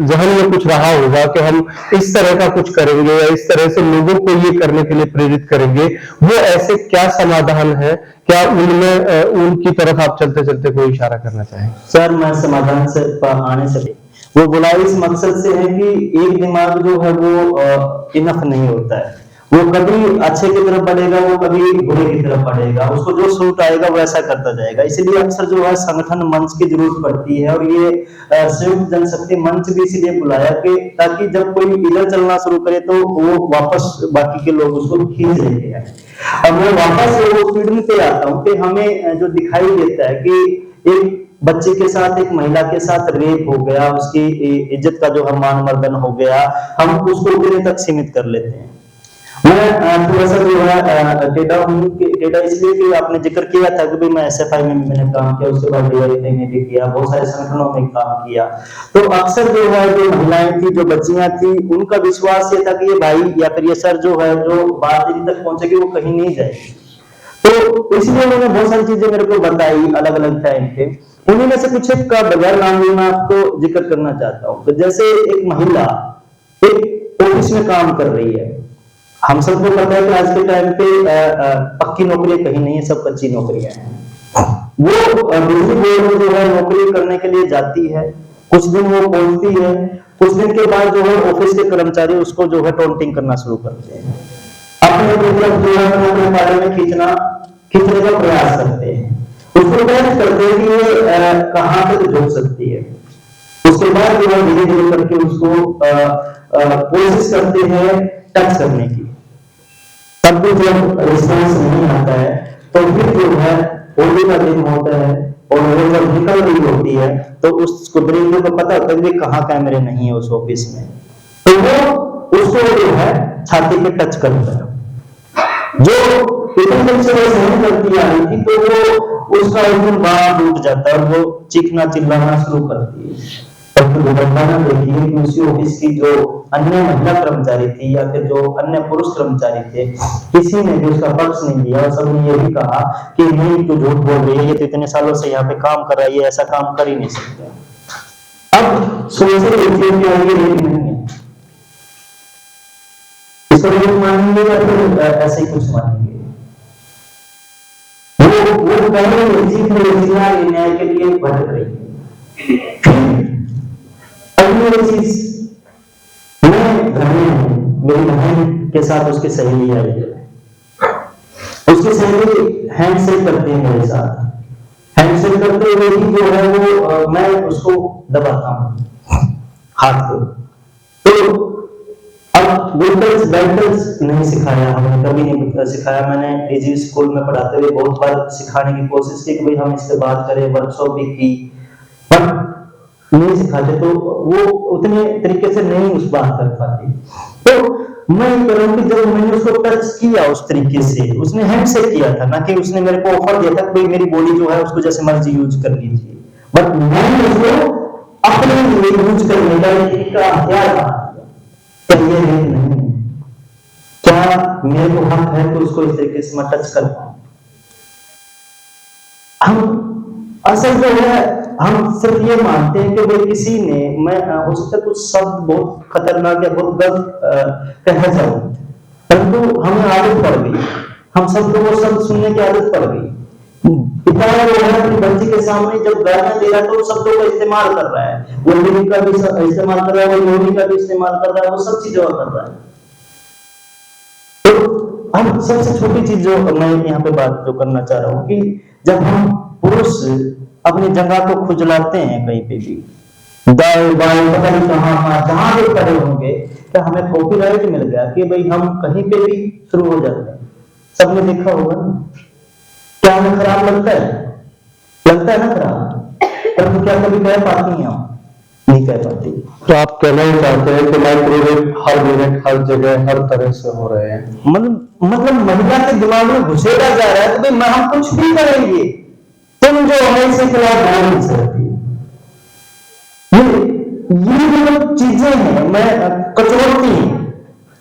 जहन में कुछ रहा होगा कि हम इस तरह का कुछ करेंगे या इस तरह से लोगों को ये करने के लिए प्रेरित करेंगे। वो ऐसे क्या समाधान है, क्या उनमें उनकी तरफ आप चलते चलते कोई इशारा करना चाहेंगे? सर, मैं समाधान से आने से वो बुलाई इस मकसद से है कि एक दिमाग जो है वो इनफ नहीं होता है, वो कभी अच्छे की तरफ बढ़ेगा, वो कभी बुरे की तरफ बढ़ेगा, उसको जो सूट आएगा वो ऐसा करता जाएगा। इसीलिए अक्सर जो है संगठन मंच की जरूरत पड़ती है, और ये संयुक्त जनशक्ति मंच भी इसीलिए बुलाया कि ताकि जब कोई इधर चलना शुरू करे तो वो वापस बाकी के लोग उसको खींच लेते हैं। अब मैं वापस वो पीढ़ी पे आता हूँ कि हमें जो दिखाई देता है कि एक बच्चे के साथ, एक महिला के साथ रेप हो गया, उसकी इज्जत का जो है मान मर्दन हो गया, हम उसको उतने तक सीमित कर लेते हैं। मैं थोड़ा सा जो है टेढ़ा हूँ, टेढ़ा इसलिए कि आपने जिक्र किया था कि भाई मैं एसएफआई में मैंने काम किया, उसके बाद डीवाईएफआई में भी किया, बहुत सारे संगठनों में काम किया। तो अक्सर जो है जो महिलाएं थी, जो बच्चियां थी, उनका विश्वास ये था कि ये भाई या फिर ये सर जो है जो बात इन तक पहुंचेगी वो कहीं नहीं जाएगी। तो इसलिए उन्होंने बहुत सारी चीजें मेरे को बताई अलग अलग टाइम पे। उन्हीं में से कुछ एक का बगैर नाम भी मैं आपको जिक्र करना चाहता हूँ। तो जैसे एक महिला एक ऑफिस में काम कर रही है, हम सबको पता है कि आज के टाइम पे पक्की नौकरी कहीं नहीं है, सब कच्ची नौकरियां हैं। वो बिजली बोर्ड में जो है नौकरी करने के लिए जाती है, कुछ दिन वो पहुंचती है, कुछ दिन के बाद जो है ऑफिस के कर्मचारी उसको जो है टॉन्टिंग करना शुरू करते हैं, अपने मतलब जो है बारे में खींचने का प्रयास करते हैं, उसको प्रयास करते हैं कि ये कहां तक झुक सकती है। उसके बाद जो है धीरे धीरे करके उसको कोशिश करते हैं टच करने की। तब भी जब रिस्पॉन्स नहीं आता है तो फिर जो है होली का दिन होता है, और वो जब निकल रही होती है तो उसको दरिंदे को पता होता है कि कहाँ कैमरे नहीं है उस ऑफिस में, तो वो उसको जो है छाती पे टच करता है। जो इतने दिन से वो सहन करती आ रही थी, तो वो उसका एक दिन बाँह टूट जाता है और वो चीखना चिल्लाना शुरू करती है। और फिर दुर्घटना देखिए कि उसी ऑफिस की जो अन्य महिला कर्मचारी थी या फिर जो अन्य पुरुष कर्मचारी थे, किसी ने भी उसका पक्ष नहीं लिया, और सबने ये भी कहा कि नहीं, तो झूठ बोल रही है, ये तो इतने सालों से यहाँ पे काम कर रहा है, ये ऐसा काम कर ही नहीं सकता। अब सोशल इथियोपिया ये रेप नहीं है, इसको रेप मानेंगे या फिर ऐसे ही कुछ मानेंगे? वो पहले जीत रही न्याय के लिए भटक रही है। अगली चीज, मैं घर में हूं, मेरी बहन के साथ उसकी सहेली आई है, उसकी सहेली हैंडशेक करती है मेरे साथ, हैंडशेक करते हुए ही जो है वो मैं उसको दबाता हूं हाथ को। तो अब गुडल्स बैटल्स नहीं सिखाया, हमने कभी नहीं सिखाया। मैंने निजी स्कूल में पढ़ाते हुए बहुत बार सिखाने की कोशिश की कि भाई हम इससे बात करें, वर्कशॉप भी की, पर नहीं सिखाते, तो वो उतने तरीके से नहीं उस बात कर पाती। तो मैं ये करूँ कि जब मैंने उसको टच किया उस तरीके से, उसने हैंडशेक किया था, ना कि उसने मेरे को ऑफर दिया था कि भाई मेरी बॉडी जो है उसको जैसे मर्जी यूज कर लीजिए, बट मैंने उसको अपने लिए यूज करने का तरीका हथियार बना दिया। क्या ये नहीं है? क्या मेरे को हक है कि उसको इस तरीके से मैं टच कर पाऊं? हम असल जो है हम सिर्फ ये मानते हैं कि भाई किसी ने, मैं हो सकता है कुछ शब्द बहुत खतरनाक या बहुत गलत कह जाऊं, परंतु हमें आदत पड़ गई, हम सबको वो शब्द सुनने की आदत पड़ गई। पिता जो है अपनी बच्ची के सामने जब गालियां दे रहा है तो वो शब्दों का इस्तेमाल कर रहा है, वो लिंग का भी इस्तेमाल कर रहा है, वो योनि का भी इस्तेमाल कर रहा है, वो सब चीजों कर रहा है। तो अब सबसे छोटी चीज जो मैं यहाँ पे बात जो करना चाह रहा हूँ कि जब हम पुरुष अपनी जगह को खुजलाते हैं कहीं पे भी, दाएं बाएं पता नहीं कहाँ, जहां भी खड़े होंगे, क्या हमें कॉपीराइट मिल गया कि भाई हम कहीं पे भी शुरू हो जाते हैं? सबने देखा होगा ना? क्या हमें खराब लगता है? लगता है ना खराब, पर क्या कभी कह पाती हैं हम? नहीं कह पाती। तो आप कहना ही चाहते हैं कि माइक्रोवेव हर मिनट हर जगह हर तरह से हो रहे हैं? मतलब महिला के दिमाग में घुसेड़ा जा रहा है कि भाई हम कुछ भी करेंगे, तुम जो है इसके खिलाफ बोल नहीं सकती। ये जो चीजें हैं मैं कचोटती हैं,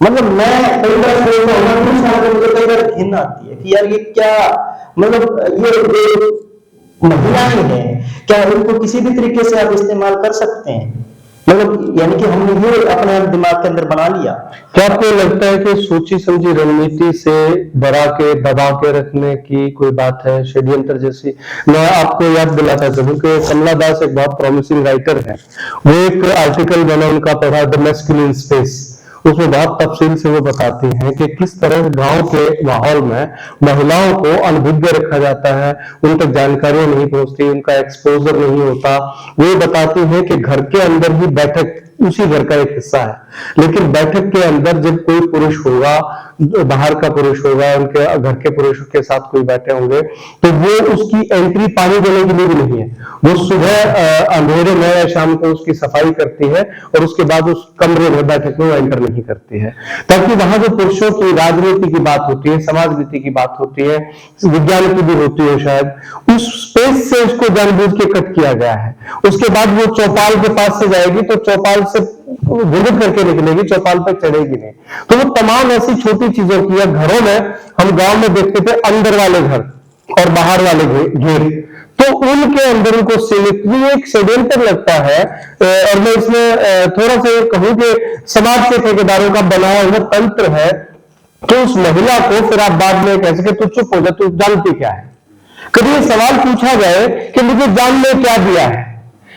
मतलब मैं कई बार सोचता हूँ, मुझे कई बार घिन आती है कि यार ये क्या, मतलब ये महिलाएं हैं, क्या उनको किसी भी तरीके से आप इस्तेमाल कर सकते हैं? मतलब यानी कि हमने ये अपने दिमाग के अंदर बना लिया। क्या आपको लगता है कि सोची समझी रणनीति से डरा के दबा के रखने की कोई बात है, षड्यंत्र जैसी? मैं आपको याद दिलाता चलूं कि कमला दास एक बहुत प्रॉमिसिंग राइटर है, वो एक आर्टिकल मैंने उनका पढ़ा, द मैस्कुलिन स्पेस, उसमें बहुत तफसील से वो बताती हैं कि किस तरह गांव के माहौल में महिलाओं को अनभिज्ञ रखा जाता है, उन तक जानकारियां नहीं पहुंचती, उनका एक्सपोजर नहीं होता। वो बताती हैं कि घर के अंदर ही बैठक उसी घर का एक हिस्सा है, लेकिन बैठक के अंदर जब कोई पुरुष होगा, बाहर का पुरुष होगा, उनके घर के पुरुषों के साथ कोई बैठे होंगे, तो वो उसकी एंट्री पानी देने के लिए भी नहीं है। वो सुबह अंधेरे में या शाम को उसकी सफाई करती है और उसके बाद उस कमरे में बैठक में वो एंटर नहीं करती है, ताकि वहां जो पुरुषों की राजनीति की बात होती है, समाज नीति की बात होती है, विज्ञान की भी होती है शायद, उस स्पेस से उसको जानबूझ के कट किया गया है। उसके बाद वो चौपाल के पास से जाएगी तो चौपाल से विजिट करके निकलेगी, चौपाल पर चढ़ेगी नहीं। तो वो तमाम ऐसी छोटी चीजों की, घरों में हम गांव में देखते थे अंदर वाले घर और बाहर वाले गेट, तो उनके अंदर उनको सीमित, ये एक षड्यंत्र लगता है। और मैं इसमें थोड़ा सा ये कहूं कि समाज के ठेकेदारों का बनाया हुआ तंत्र है कि उस महिला को फिर आप बाद में कह सके तू चुप हो जा, तू जानती क्या है। कभी ये सवाल पूछा जाए कि मुझे जानने क्या दिया है,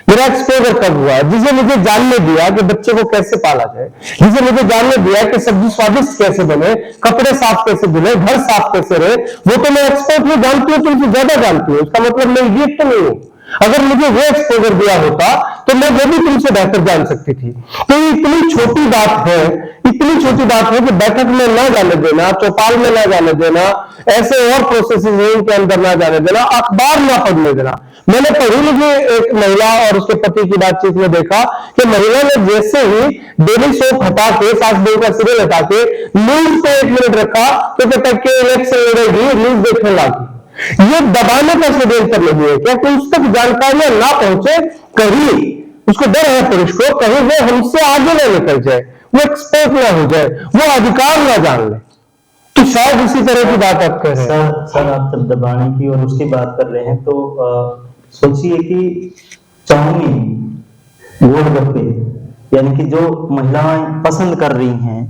मेरा एक्सपोजर कब हुआ, जिसे मुझे जानने दिया कि बच्चे को कैसे पाला जाए, जिसे मुझे जानने दिया कि सब्जी स्वादिष्ट कैसे बने, कपड़े साफ कैसे धुले, घर साफ कैसे रहे, वो तो मैं एक्सपर्ट में जानती हूँ, तुमसे ज्यादा जानती हूँ। इसका मतलब मैं इडियट तो नहीं हूँ। अगर मुझे वो एक्सपोजर दिया होता तो मैं वो भी तुमसे बेहतर जान सकती थी। तो ये इतनी छोटी बात है, इतनी छोटी बात है कि बैठक में न जाने देना, चौपाल में न जाने देना, ऐसे और प्रोसेसेस हैं उनके अंदर न जाने देना, अखबार न पढ़ने देना। मैंने पढ़ी, मुझे एक महिला और उसके पति की बातचीत में देखा कि महिला ने जैसे ही डेली सोप हटा के, सास बहू का सीरियल हटा के न्यूज पे 1 मिनट रखा तो तक के इलेक्शन लड़ेगी, न्यूज देखने लगी। ये दबाने का षड्यंत्र नहीं है क्या? कि उस तक जानकारियां ना पहुंचे, कहीं उसको डर है पुरुष को, कहीं वो हमसे आगे ना निकल जाए, वो एक्सपर्ट ना हो जाए, वो अधिकार ना जान ले। तो शायद इसी तरह की बात आप कह रहे हैं। सर आप जब दबाने की और उसकी बात कर रहे हैं तो सोचिए कि चाउमीन गोलगप्पे, यानी कि जो महिलाएं पसंद कर रही हैं,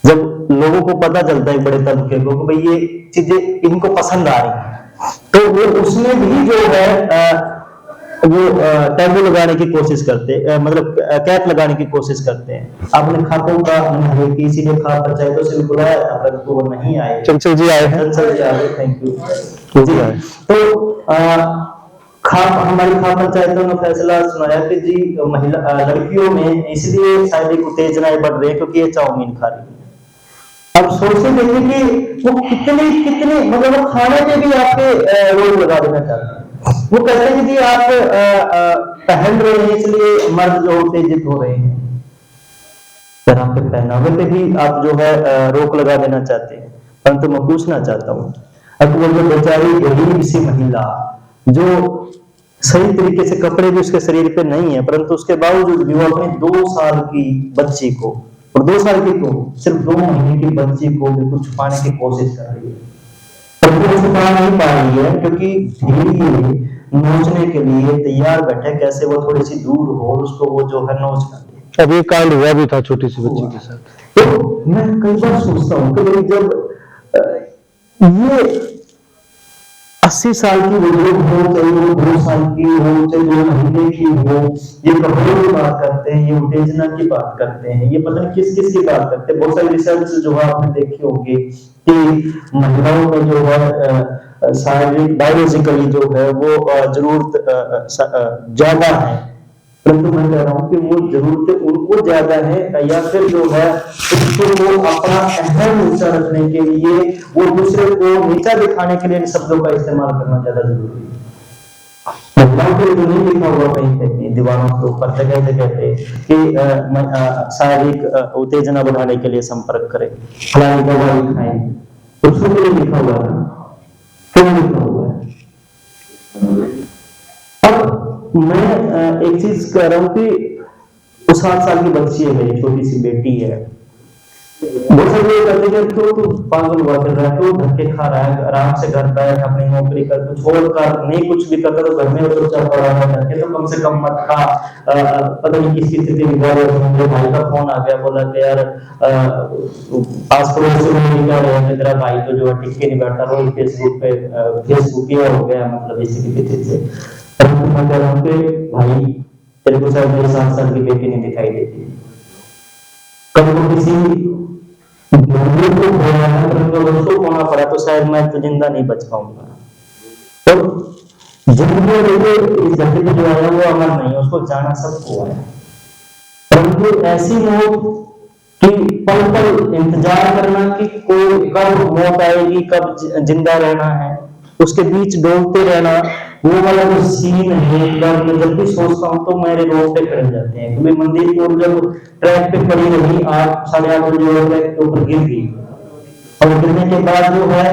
जब लोगों को पता चलता है बड़े तबके को कि भाई ये चीजें इनको पसंद आ रही हैं, तो वो उसमें भी जो है वो टैबू लगाने की कोशिश करते हैं, मतलब कैप लगाने की कोशिश करते हैं। आपने खातों का मैंने किसी ने खा पंचायतों से भी बुलाया था, परंतु वो नहीं आए। चंचल जी आए हैं। चंचल जी आए, थैंक यू जी। तो खा हमारी खा पंचायतों ने फैसला सुनाया कि जी महिला लड़कियों में इसलिए शारीरिक उत्तेजनाएं बढ़ रही है क्योंकि ये चाउमीन खा रही है। अब सोचते देखिए कि वो कितने कितने मतलब वो खाने पे भी आपके रोक लगा देना चाहते हैं। वो कहते हैं कि आप पहन रहे हैं इसलिए मर्द जो उत्तेजित हो रहे हैं, पर आपके पहनावे पे भी आप जो है रोक लगा देना चाहते हैं। परंतु मैं पूछना चाहता हूँ, अब वो जो बेचारी गरीब सी महिला जो सही तरीके से कपड़े भी उसके शरीर पे नहीं है, परंतु उसके बावजूद भी वो अपने 2 साल की बच्ची को, और 2 साल की को सिर्फ 2 महीने की बच्ची को भी कुछ छुपाने की कोशिश कर रही है, पर वो छुपा नहीं पा रही है क्योंकि धीरे नोचने के लिए तैयार बैठे, कैसे वो थोड़ी सी दूर हो और उसको वो जो है नोच पाते। अभी कांड हुआ भी था छोटी सी बच्ची के साथ। तो मैं कई बार सोचता हूँ कि भाई जब ये 80 साल की बुजुर्ग हो, चाहे वो 2 साल की हो, चाहे 2 महीने की हो, ये कपड़ों की बात करते हैं, ये उत्तेजना की बात करते हैं, ये पता नहीं किस किस की बात करते हैं। बहुत सारी रिसर्च जो है आपने देखी होगी कि महिलाओं में जो है शारीरिक बायोलॉजिकली जो है वो जरूरत ज्यादा है, परंतु मैं कह रहा हूँ कि वो जरूरतें उनको ज्यादा है, या फिर जो है उसको वो अपना अहम ऊंचा रखने के लिए, वो दूसरे को नीचा दिखाने के लिए इन शब्दों का इस्तेमाल करना ज्यादा जरूरी है। महिलाओं के लिए तो नहीं लिखा हुआ कहीं पे दीवारों के ऊपर जगह जगह पे कि शारीरिक उत्तेजना बढ़ाने के लिए संपर्क करें, फलानी दवाई खाएं, उसको भी लिखा हुआ है, क्यों लिखा हुआ है? मैं एक चीज कह रहा हूं कि 7 साल की बच्ची है, मेरी छोटी सी बेटी है, बहुत सारे लोग कहते हैं तो पागल हुआ कर रहा है, तो धक्के खा रहा है, आराम से घर बैठ अपनी नौकरी कर, कुछ और कर, नहीं कुछ भी करता तो घर में चुपचाप पड़ा है, धक्के तो कम से कम मत खा। पता नहीं किसकी स्थिति बिगड़ रही है, मेरे भाई का फोन आ गया, बोला कि यार आस पड़ोस से नहीं क्या रहा है, तेरा भाई तो जो है टिक के नहीं बैठा, रोज फेसबुक पे फेसबुकिया हो गया, मतलब इसी की से। मैं कह रहा हूँ कि भाई तेरे को शायद मेरे 7 साल की बेटी नहीं दिखाई देती, कभी तो किसी को खोया है, परंतु अगर उसको खोना पड़ा तो शायद मैं तो जिंदा नहीं बच पाऊंगा। तो जिंदगी देखो इस धरती पे जो आया वो अमर नहीं है, उसको जाना सबको है, परंतु ऐसी मौत कि पल पल इंतजार करना कि कोई कब मौत आएगी, कब जिंदा रहना है, उसके बीच डोलते रहना, वो वाला जो सीन है, मैं जब भी सोचता हूँ तो मेरे रोंगटे खड़े हो जाते हैं। क्योंकि मंदिर की ओर जब ट्रैक पे पड़ी रही 8 साढ़े 8 बजे ट्रैक के ऊपर गिर गई, और गिरने के बाद जो है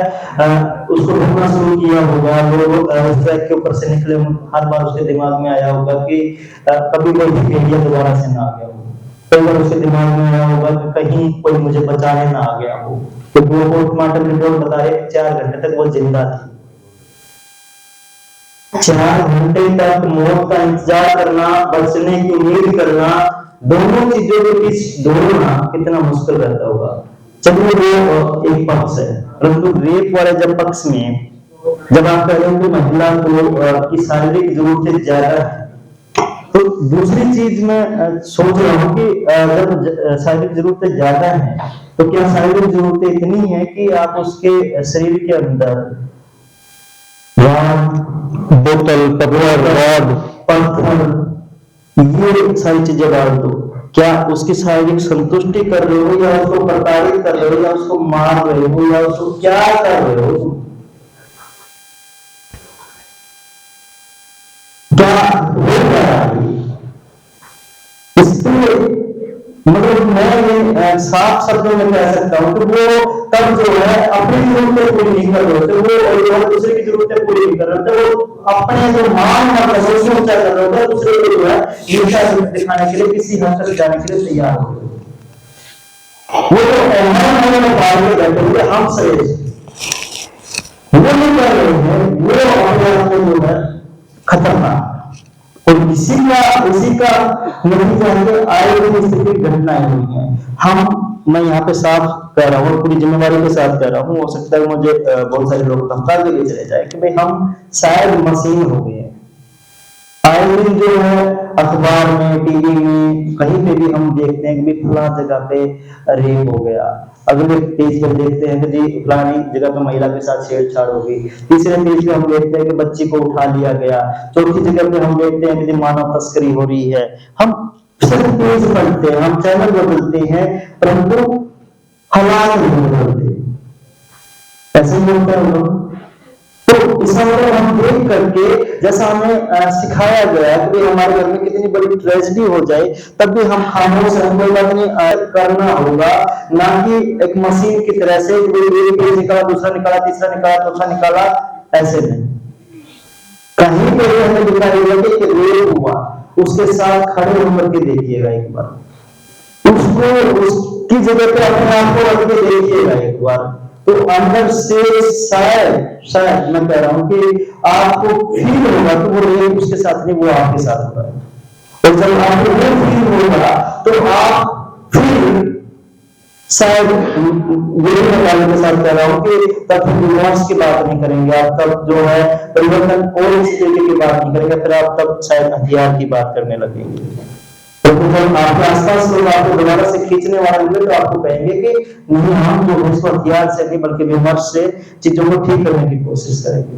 उसको ढूंढना शुरू किया होगा, लोग उस ट्रैक के ऊपर से निकले, हर बार उसके दिमाग में आया होगा कि कभी कोई भेड़िया दोबारा से ना आ गया हो, कई बार उसके दिमाग में आया होगा कि कहीं कोई मुझे बचाने ना आ गया हो। तो वो पोस्टमार्टम रिपोर्ट बता रहे 4 घंटे तक वो जिंदा थी। 4 घंटे तक मौत का इंतजार करना, बचने की उम्मीद करना, दोनों चीजों के बीच ढूंढना कितना मुश्किल रहता होगा। चलिए वो एक पक्ष है, परंतु रेप वाले जब पक्ष में जब आप कह रहे हो कि महिला को की शारीरिक जरूरतें ज्यादा है, तो दूसरी चीज मैं सोच रहा हूँ कि जब शारीरिक जरूरतें ज्यादा हैं तो क्या शारीरिक जरूरतें इतनी है कि आप उसके शरीर के अंदर बोतल, पत्थर, पत्थर, ये सारी चीजें डाल दो, क्या उसकी शारीरिक संतुष्टि कर रहे हो, या उसको प्रताड़ित कर रहे हो, या उसको मार रहे हो, या उसको क्या कर रहे हो? क्या हो रहा है? इसलिए मतलब मैं साफ शब्दों में कह सकता हूँ कि वो तब जो है अपनी जरूरतें पूरी नहीं कर रहे थे, वो दूसरे की जरूरतें पूरी नहीं कर रहे थे, वो अपने जो मान है उसको ऊंचा कर रहे थे, दूसरे को जो है नीचा दिखाने के लिए किसी हद तक जाने के लिए तैयार हो गए। वो जो बाद में बैठे हुए हम श्रेष्ठ, वो नहीं कर रहे हैं, वो अपने आप को जो है खतरनाक, और इसी का इसी का नतीजा है कि आए दिन इस तरह की घटनाएं हुई हैं। मैं यहाँ पे साफ कह रहा हूँ, पूरी जिम्मेवारी के साथ कह रहा हूँ, हो सकता है मुझे बहुत सारे लोग धमका के लिए चले जाए कि भाई हम शायद मशीन हो गए हैं। आए दिन जो है अखबार में, टीवी में, कहीं पे भी हम देखते हैं कि भाई फलां जगह पे रेप हो गया, अगले पेज पर देखते हैं कि जी फलानी जगह पे महिला के साथ छेड़छाड़ हो गई, तीसरे पेज पे हम देखते हैं कि बच्ची को उठा लिया गया, चौथी जगह पे हम देखते हैं कि जी मानव तस्करी हो रही है। हम सिर्फ पेज पढ़ते हैं, हम चैनल बदलते हैं, परंतु हालात नहीं बदलते। ऐसे ही होता है लोग। तो इसका मतलब हम देख करके, जैसा हमें सिखाया गया कि हमारे घर में कितनी बड़ी ट्रेजेडी हो जाए तब भी हम खामोश रहने वाले करना होगा, ना कि एक मशीन की तरह से एक निकाला, दूसरा निकाला, तीसरा निकाला, चौथा निकाला, ऐसे नहीं। कहीं पे हमें दिखाई देगा कि रेप हुआ, उसके साथ खड़े होकर के देखिएगा एक बार, उसको उसकी जगह पे अपने आप को रख के देखिएगा एक बार, तो अंदर से शायद मैं कह रहा हूं कि आपको फील होगा कि वो रेप उसके साथ नहीं, वो आपके साथ हो रहा है। और जब आपको वो फील होगा तो आप फिर शायद मेरे वाले के साथ कह रहा हूं कि तब डिवोर्स की बात नहीं करेंगे आप, तब जो है परिवर्तन और इस तरीके की बात नहीं करेंगे, फिर आप तब शायद हथियार की बात करने लगेंगे। तो जब आपके आसपास लोग आपको दोबारा से खींचने वाले होंगे तो आपको कहेंगे कि नहीं, हम जो है इसको हथियार से नहीं बल्कि विमर्श से चीजों को ठीक करने की कोशिश करेंगे।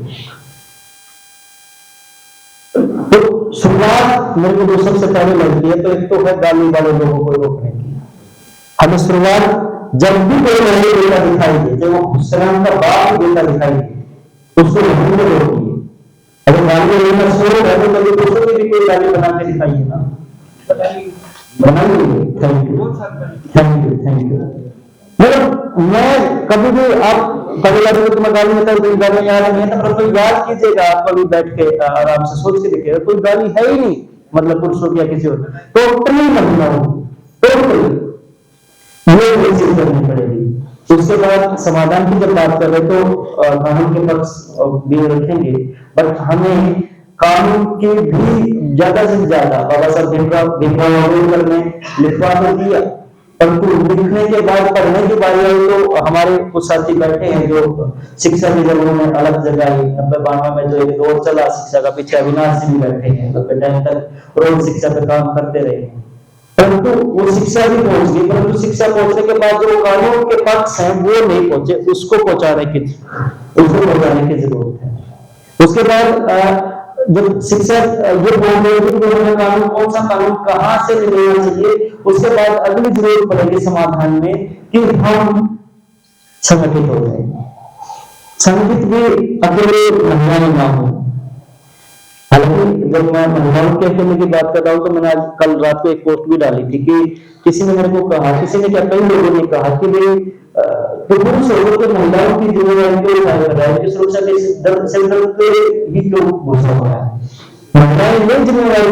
तो शुरुआत मेरे को जो सबसे पहले लगती है, तो एक तो है गाली वाले लोगों को रोकने की। हमें शुरुआत जब भी कोई नया बेटा दिखाई दे, जब वो सलाम का बाप बेटा दिखाई दे, उसको नहीं रोकिए। अगर गाली देना शुरू है तो कभी दूसरों की भी कोई गाली बना के दिखाइए ना, बनाइए। Thank you, thank you, thank you. मतलब मैं कभी भी आप कभी लगे तुम्हें गाली देता है, गाली याद नहीं है, तो याद कीजिएगा, आप कभी बैठ के आराम से सोच के देखिएगा, कोई गाली है ही नहीं, मतलब पुरुषों या किसी और, टोटली महिला होगी, टोटली ये चीज करनी पड़ेगी। उसके बाद समाधान की जब बात कर रहे तो कानून के पक्ष भी रखेंगे, बट हमें कानून के भी ज्यादा से ज्यादा, बाबा साहब भीमराव अम्बेडकर ने लिखवा तो दिया, परंतु लिखने के बाद पढ़ने की बारी आई तो हमारे कुछ साथी बैठे हैं जो शिक्षा की जरूरत में अलग जगह आई। 90-92 में जो एक दौर चला शिक्षा का, पीछे अविनाश जी भी बैठे हैं, तो टाइम तक रोज शिक्षा पे काम करते रहे, परंतु वो शिक्षा भी पहुंच गई, परंतु शिक्षा पहुंचने के बाद जो कानून के पक्ष हैं वो नहीं पहुंचे, उसको पहुंचाने की जरूरत है। उसके बाद जब शिक्षा ये बोल रहे थे कि हमें कानून, कौन सा कानून कहां से लेना चाहिए, उसके बाद अगली जरूरत पड़ेगी समाधान में कि हम संगठित हो जाए, संगठित भी अकेले महिलाएं ना हो। हालांकि जब मैं महिलाओं के अकेले की बात कर रहा हूँ तो मैंने आज कल रात को एक पोस्ट भी डाली थी कि किसी ने मेरे को कहा, किसी ने क्या, कई लोगों ने कहा कि भाई पुरुष होकर के महिलाओं की जिम्मेदारी को उठाया कर रहा है, कि सुरक्षा के सेंटर पे ही क्यों घुसा हुआ है, महिलाएं नहीं जिम्मेदारी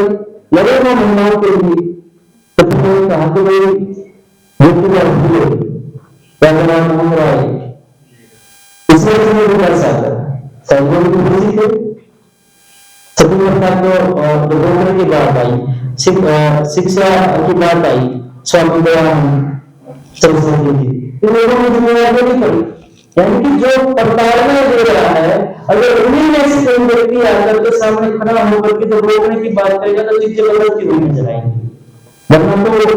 लगे वो महिलाओं के लिए। तो तुमने कहा कि भाई ये क्या नाम रहा है, इसमें तुम्हें भी कर सकता है को की बात आई, शिक्षा की बात आई, स्वामी दयानंद सरस्वती जी, इन लोगों ने जिम्मेदारी नहीं पड़ी, यानी कि जो प्रताड़ना दे रहा है, अगर उन्हीं में से कोई व्यक्ति आकर के सामने खड़ा होकर के जब रोकने की बात करेगा तो चीजें बदलती हुई नजर आएंगी। वरना तो जब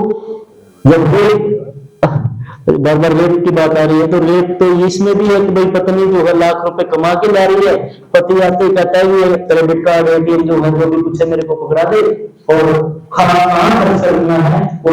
बार बार रेप की बात आ रही है, तो रेप तो इसमें भी है कि भाई पत्नी जो है लाख रुपए कमा के ला रही है, पति आते ही कहता है ये क्रेडिट कार्ड एटीएम जो है जो भी कुछ है मेरे को पकड़ा दे, और खाना कहाँ खर्च करना है वो